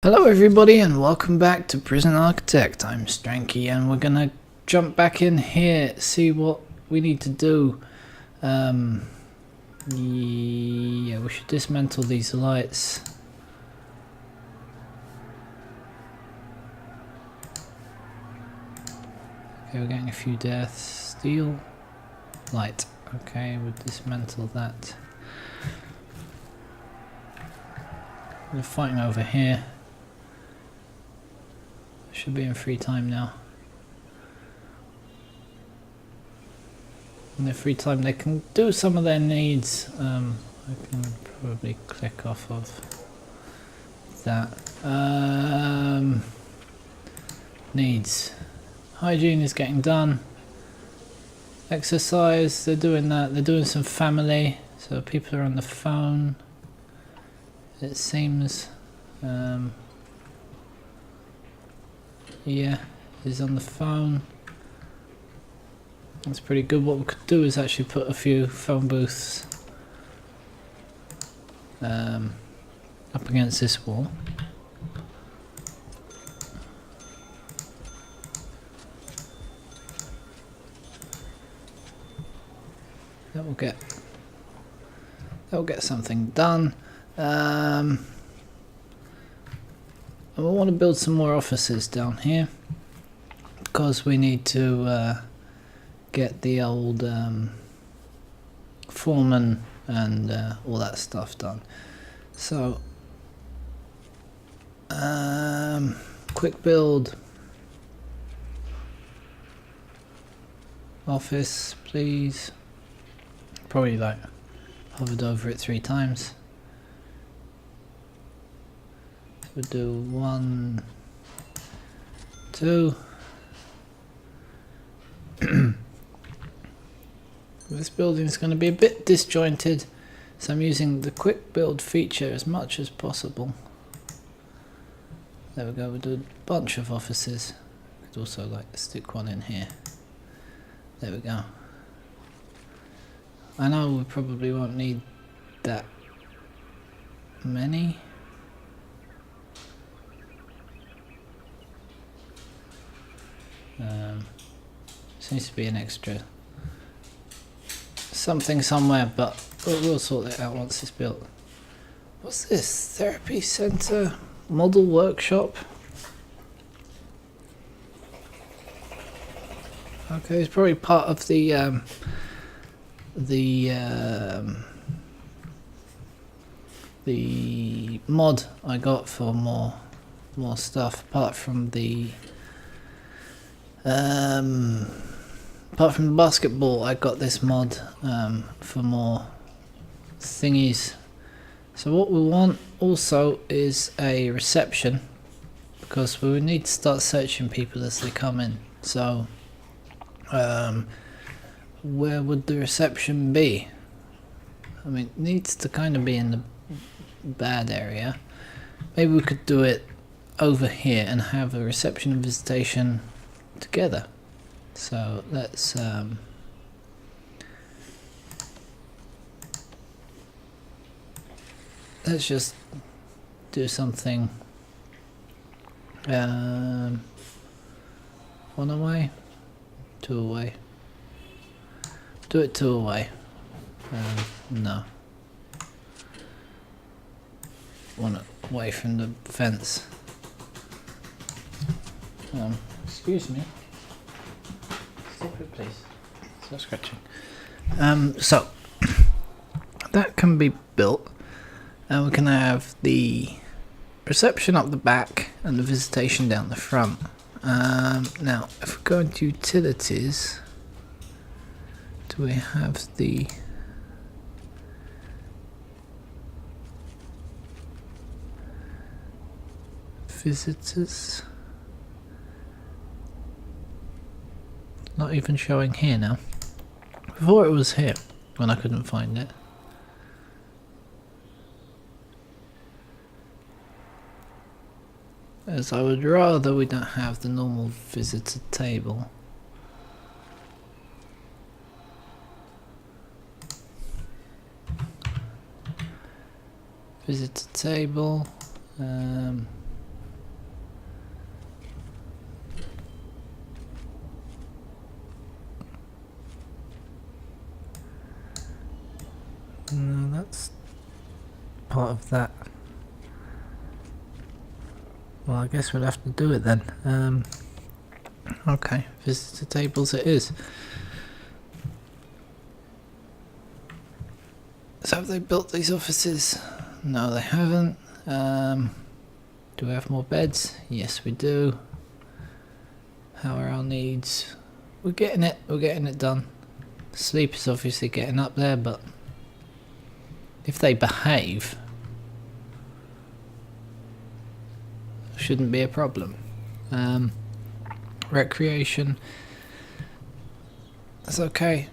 Hello everybody and welcome back to Prison Architect. I'm Stranky and we're gonna jump back in here, see what we need to do. Yeah, we should dismantle these lights. Okay, we're getting a few deaths. Steel, light. Okay, we'll dismantle that. We're fighting over here. Should be in free time now. In their free time they can do some of their needs. I can probably click off of that. Needs. Hygiene is getting done. Exercise, they're doing that. They're doing some family. So people are on the phone, it seems. Yeah, he's on the phone. That's pretty good. What we could do is actually put a few phone booths up against this wall. That will get something done. And we want to build some more offices down here because we need to get the old foreman and all that stuff done. So quick build office, please. Probably like hovered over it 3 times. We'll do 1, 2. This building is going to be a bit disjointed, so I'm using the quick build feature as much as possible. There we go, we'll do a bunch of offices. I'd also like to stick one in here. There we go. I know we probably won't need that many. Seems to be an extra something somewhere, but we'll sort it out once it's built. What's this? Therapy center, model workshop. Okay, it's probably part of the mod I got for more stuff, apart from the basketball. I got this mod for more thingies. So what we want also is a reception, because we would need to start searching people as they come in. So where would the reception be? I mean, it needs to kind of be in the bad area. Maybe we could do it over here and have a reception and visitation together. So let's just do something 1 away, 2 away. Do it 2 away. No. 1 away from the fence. Excuse me. Stop it, please. Stop scratching. So that can be built, and we can have the reception up the back and the visitation down the front. Now, if we go into utilities, do we have the visitors? Not even showing here now. Before it was here when I couldn't find it. As I would rather we don't have the normal visitor table. Visitor table. part of that. Well, I guess we'll have to do it then. Okay, visitor tables it is. So have they built these offices? No, they haven't. Do we have more beds? Yes, we do. How are our needs? We're getting it done. Sleep is obviously getting up there, but if they behave, shouldn't be a problem. Recreation, that's okay.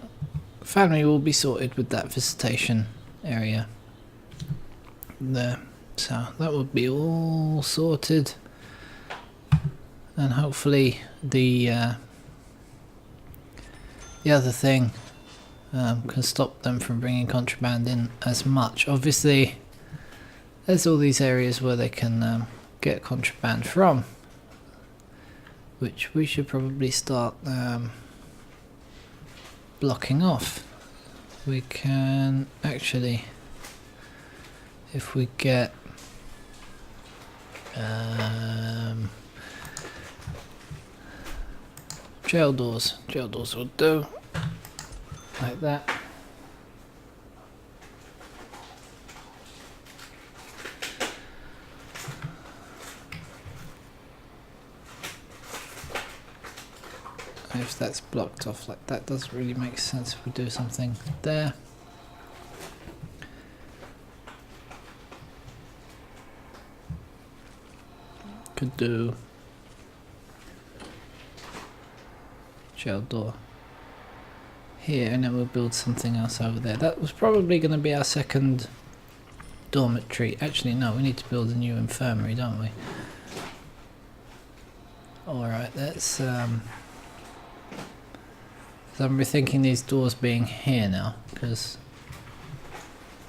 Family will be sorted with that visitation area there, so that will be all sorted, and hopefully the other thing can stop them from bringing contraband in as much. Obviously there's all these areas where they can get contraband from, which we should probably start blocking off. We can actually, if we get jail doors will do, like that. If that's blocked off like that, doesn't really make sense if we do something there. Could do jail door here, and then we'll build something else over there. That was probably going to be our second dormitory. Actually, no, we need to build a new infirmary, don't we? Alright, let's so I'm rethinking these doors being here now, because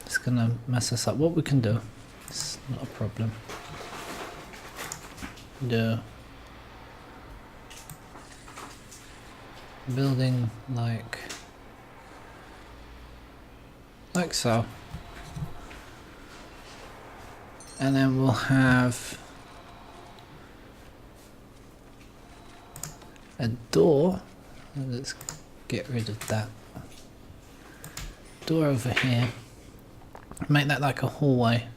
it's going to mess us up. What we can do, it's not a problem. Do building like so, and then we'll have a door. Let's get rid of that door over here, make that like a hallway.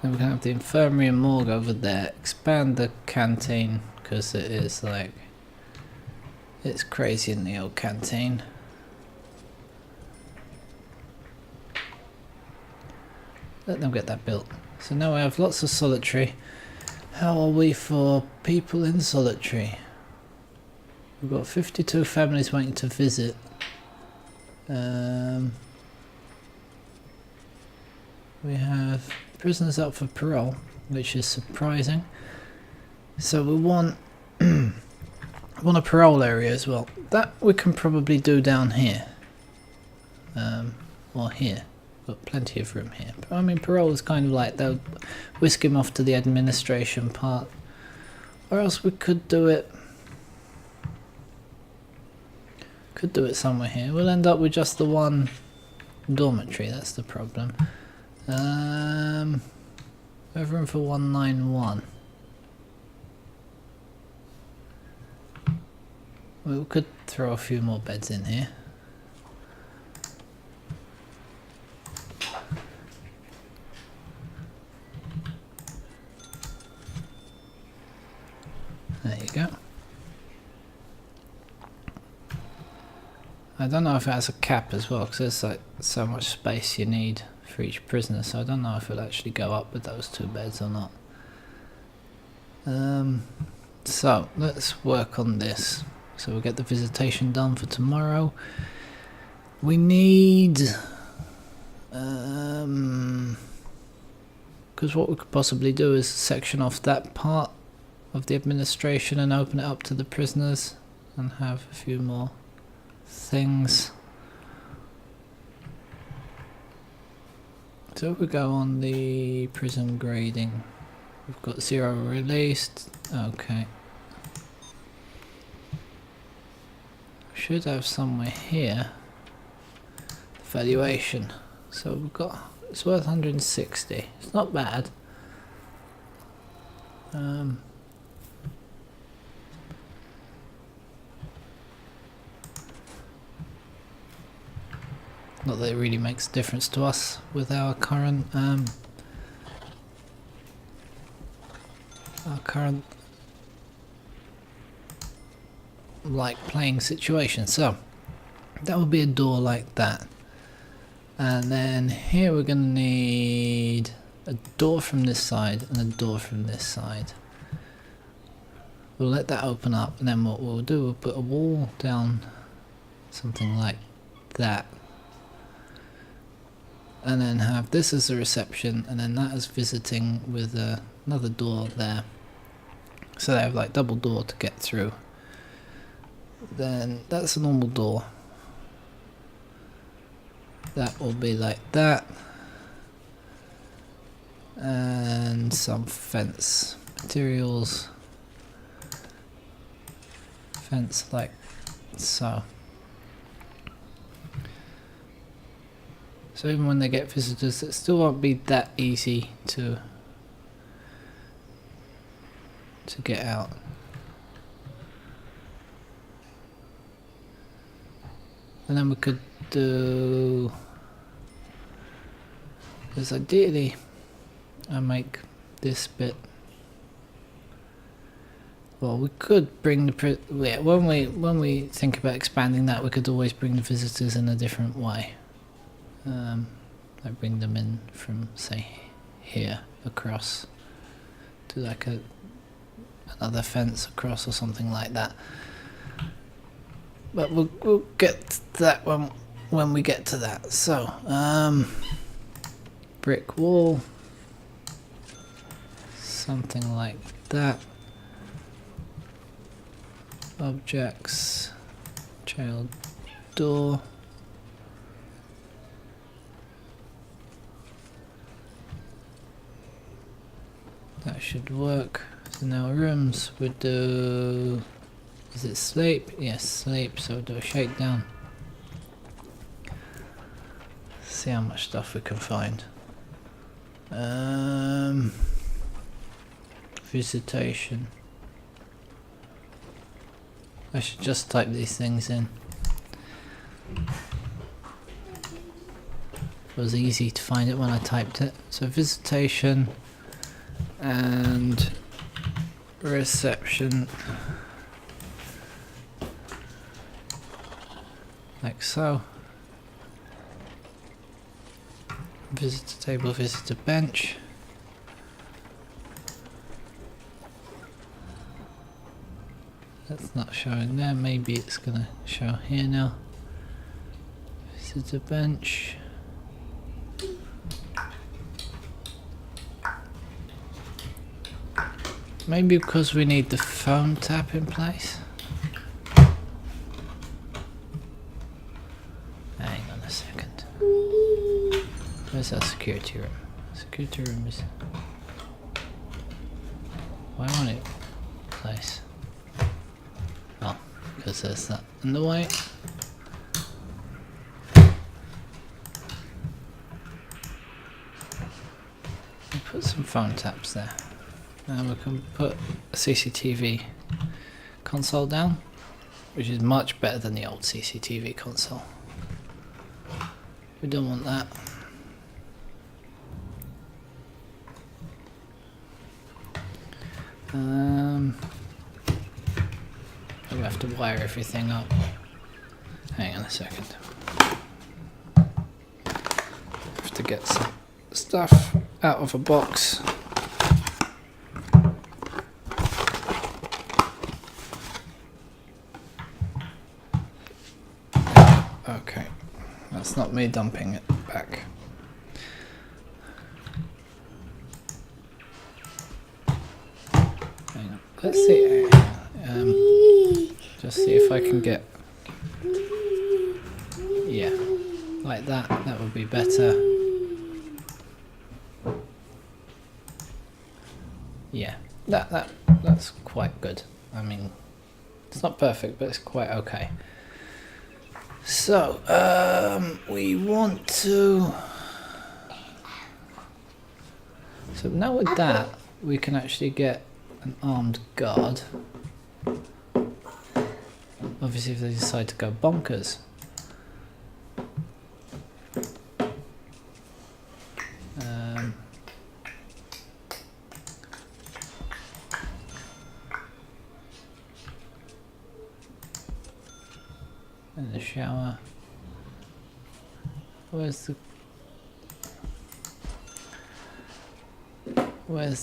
Then we're going to have the infirmary and morgue over there. Expand the canteen, because it is like, it's crazy in the old canteen. Let them get that built. So now we have lots of solitary. How are we for people in solitary? We've got 52 families waiting to visit. We have prisoners up for parole, which is surprising. So we want a parole area as well. That we can probably do down here, or here. Got plenty of room here. But I mean, parole is kind of like they'll whisk him off to the administration part, or else we could do it. Could do it somewhere here. We'll end up with just the one dormitory. That's the problem. We have room for 191. We could throw a few more beds in here. There you go. I don't know if it has a cap as well, because there's like so much space you need for each prisoner, so I don't know if it'll actually go up with those 2 beds or not. So let's work on this. So we'll get the visitation done for tomorrow. We need, because what we could possibly do is section off that part of the administration and open it up to the prisoners and have a few more things. So if we go on the prison grading, we've got 0 released. Okay. Should have somewhere here. The valuation. So we've got, it's worth 160. It's not bad. Not that it really makes a difference to us with our current like playing situation. So that would be a door like that, and then here we're gonna need a door from this side and a door from this side. We'll let that open up, and then what we'll do, we'll put a wall down, something like that, and then have this as a reception, and then that as visiting with another door there. So they have like double door to get through. Then that's a normal door. That will be like that. And some fence materials. Fence like so. So even when they get visitors, it still won't be that easy to get out. And then we could do, because ideally I make this bit, well, we could bring the when we think about expanding that, we could always bring the visitors in a different way. Like bring them in from, say, here across to like another fence across or something like that. But we'll get to that when we get to that. So brick wall, something like that. Objects, child door. That should work. So now rooms, we do, is it sleep? Yes, sleep, so we'll do a shakedown. See how much stuff we can find. Visitation. I should just type these things in. It was easy to find it when I typed it. So visitation and reception, like so. Visitor table, visitor bench. That's not showing there, maybe it's gonna show here now. Visitor bench. Maybe because we need the phone tap in place. Hang on a second. Where's our security room? Security room is... Why won't it place? Oh, because there's that in the way. We'll put some phone taps there. And we can put a CCTV console down, which is much better than the old CCTV console. We don't want that. We have to wire everything up. Hang on a second. Have to get some stuff out of a box. Okay, that's not me dumping it back. Hang on. Let's see. Just see if I can get, yeah, like that. That would be better. Yeah, that's quite good. I mean, it's not perfect, but it's quite okay. So, we want to... So now with that, we can actually get an armed guard. Obviously if they decide to go bonkers. In the shower. Where's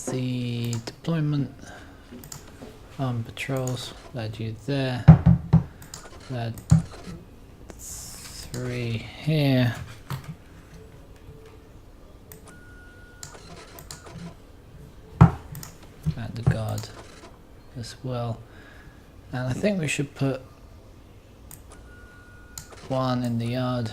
the deployment? Armed patrols. Led you there. Led 3 here. And the guard as well. And I think we should put 1 in the yard.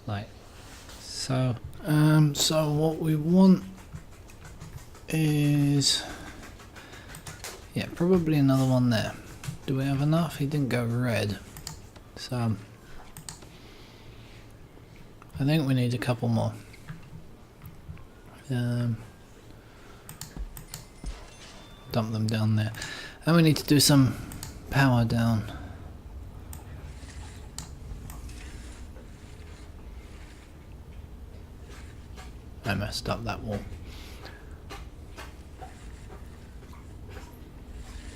Like so. So what we want is, yeah, probably another one there. Do we have enough? He didn't go red, so I think we need a couple more. Dump them down there, and we need to do some power down. I messed up that wall.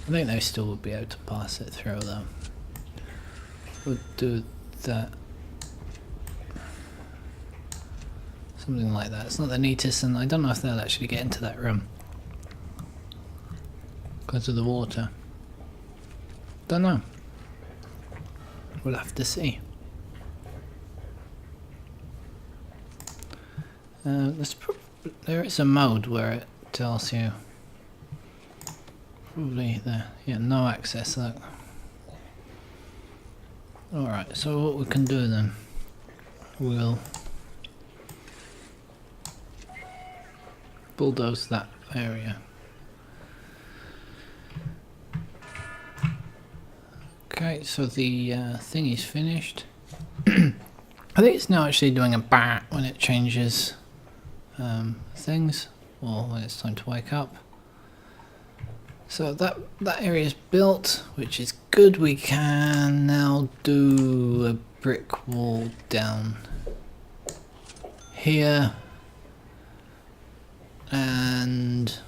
I think they still would be able to pass it through though. We'll do that. Something like that. It's not the neatest, and I don't know if they'll actually get into that room because of the water. Don't know. We'll have to see. There is a mode where it tells you probably there. Yeah, no access. Look. Alright, so what we can do then, we'll bulldoze that area. Okay, so the thing is finished. I think it's now actually doing a bat when it changes things, or when it's time to wake up. So that area is built, which is good. We can now do a brick wall down here, and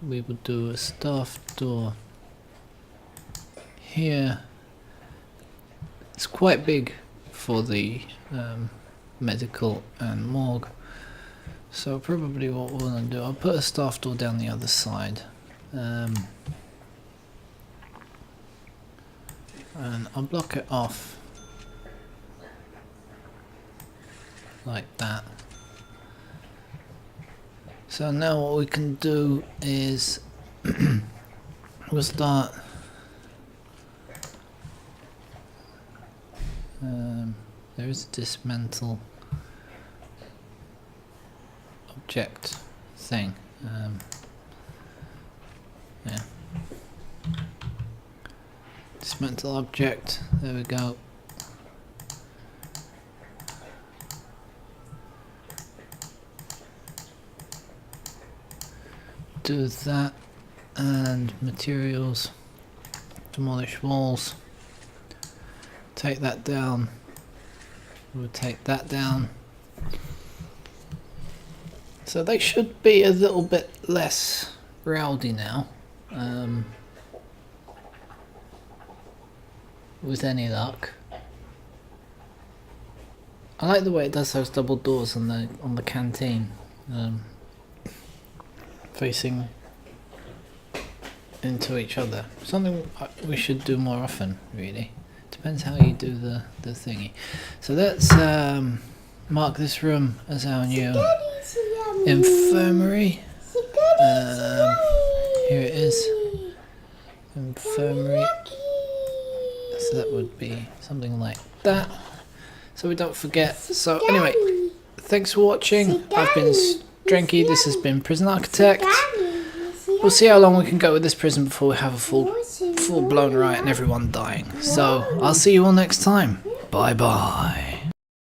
we will do a staff door here. It's quite big for the medical and morgue, so probably what we're going to do, I'll put a staff door down the other side, and I'll block it off like that. So now what we can do is we'll start there is a dismantle object thing. Yeah. Dismantle object, there we go. Do that, and materials, demolish walls, take that down, we'll take that down. So they should be a little bit less rowdy now, with any luck. I like the way it does those double doors on the canteen, facing into each other. Something we should do more often, really. Depends how you do the thingy. So let's mark this room as our new infirmary. Here it is. Infirmary. So that would be something like that. So we don't forget. So anyway, thanks for watching. I've been Dranky. This has been Prison Architect. we'll see how long we can go with this prison before we have a full blown riot and everyone dying. So I'll see you all next time. Bye bye.